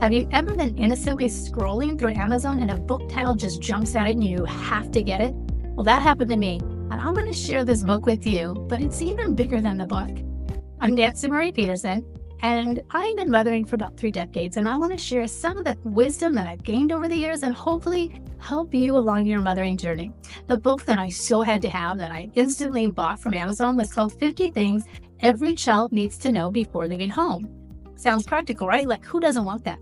Have you ever been innocently scrolling through Amazon and a book title just jumps out and you have to get it? Well, that happened to me. And I'm going to share this book with you, but it's even bigger than the book. I'm Nancy Marie Peterson, and I've been mothering for about 3 decades, and I want to share some of the wisdom that I've gained over the years and hopefully help you along your mothering journey. The book that I so had to have that I instantly bought from Amazon was called 50 Things Every Child Needs to Know Before Leaving Home. Sounds practical, right? Like, who doesn't want that?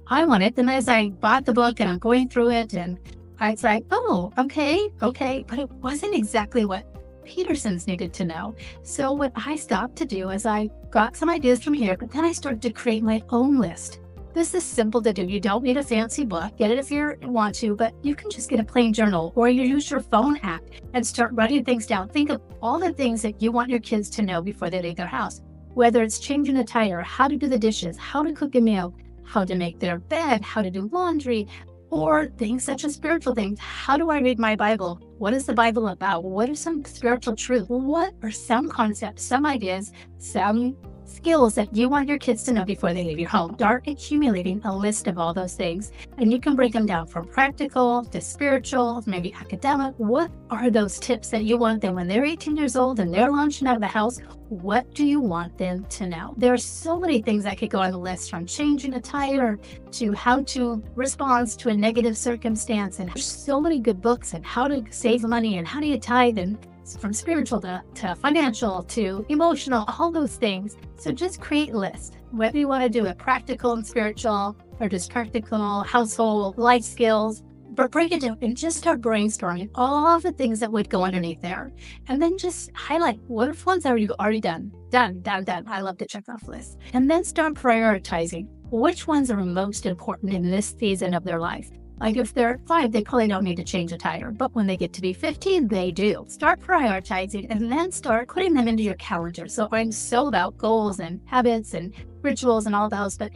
I want it. And as I bought the book and I'm going through it, and I was like, oh, okay. But it wasn't exactly what Petersons needed to know. So what I stopped to do is I got some ideas from here, but then I started to create my own list. This is simple to do. You don't need a fancy book. Get it if you want to, but you can just get a plain journal or you use your phone app and start writing things down. Think of all the things that you want your kids to know before they leave their house. Whether it's changing a tire, how to do the dishes, how to cook a meal, how to make their bed, how to do laundry, or things such as spiritual things. How do I read my Bible? What is the Bible about? What are some spiritual truths? What are some concepts, some ideas, some skills that you want your kids to know before they leave your home? Start accumulating a list of all those things, and you can break them down from practical to spiritual, maybe academic. What are those tips that you want them when they're 18 years old and they're launching out of the house? What do you want them to know? There are so many things that could go on the list, from changing a tire to how to respond to a negative circumstance. And there's so many good books on how to save money and how do you tithe, and from spiritual to financial to emotional, all those things. So just create a list, whether you want to do it practical and spiritual or just practical household life skills, but break it down and just start brainstorming all of the things that would go underneath there. And then just highlight what ones are you already done. I love to check off lists. And then start prioritizing which ones are most important in this season of their life. Like if they're 5, they probably don't need to change a tire, but when they get to be 15, they do. Start prioritizing and then start putting them into your calendar. So I'm so about goals and habits and rituals and all those, but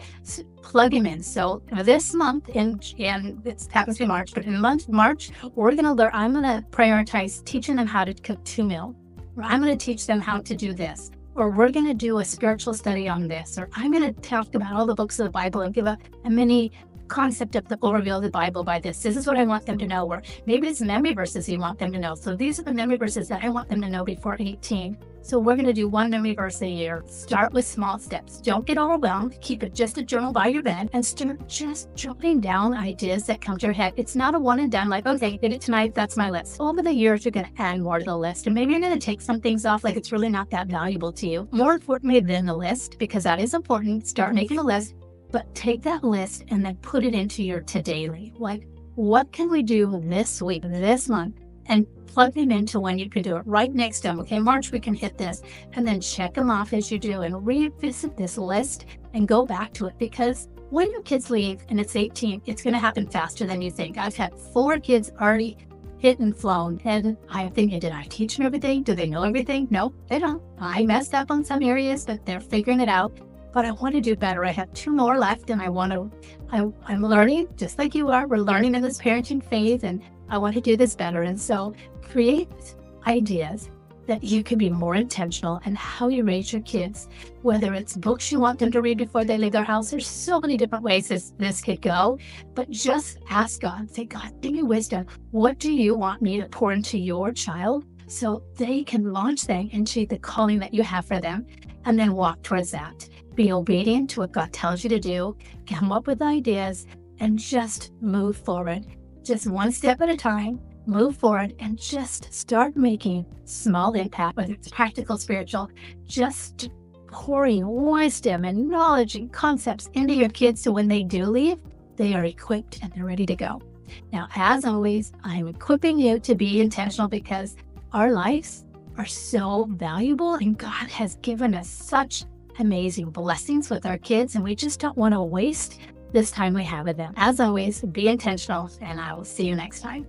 plug them in. So this month, and it happens to be March, but in March, I'm going to prioritize teaching them how to cook 2 meals. Or I'm going to teach them how to do this. Or we're going to do a spiritual study on this. Or I'm going to talk about all the books of the Bible and give a mini concept of the overview of the Bible by this. This is what I want them to know. Or maybe it's memory verses you want them to know. So these are the memory verses that I want them to know before 18. So we're going to do 1 memory verse a year. Start with small steps. Don't get overwhelmed. Keep it just a journal by your bed and start just jotting down ideas that come to your head. It's not a one and done, like, okay, did it tonight, that's my list. Over the years, you're going to add more to the list, and maybe you're going to take some things off, like it's really not that valuable to you. More importantly than the list, because that is important, start making a list. But take that list and then put it into your to-daily. Like, what can we do this week, this month? And plug them into when you can do it. Right next to them. Okay, March, we can hit this. And then check them off as you do and revisit this list and go back to it. Because when your kids leave and it's 18, it's going to happen faster than you think. I've had 4 kids already hit and flown. And I'm thinking, did I teach them everything? Do they know everything? No, they don't. I messed up on some areas, but they're figuring it out. But I want to do better. I have 2 more left, and I'm learning just like you are. We're learning in this parenting phase, and I want to do this better. And so create ideas that you can be more intentional in how you raise your kids, whether it's books you want them to read before they leave their house. There's so many different ways this could go, but just ask God, say, God, give me wisdom. What do you want me to pour into your child so they can launch them into the calling that you have for them, and then walk towards that. Be obedient to what God tells you to do, come up with ideas, and just move forward. Just one step at a time, move forward, and just start making small impact, whether it's practical, spiritual, just pouring wisdom and knowledge and concepts into your kids so when they do leave, they are equipped and they're ready to go. Now, as always, I'm equipping you to be intentional because our lives are so valuable and God has given us such amazing blessings with our kids, and we just don't want to waste this time we have with them. As always, be intentional, and I will see you next time.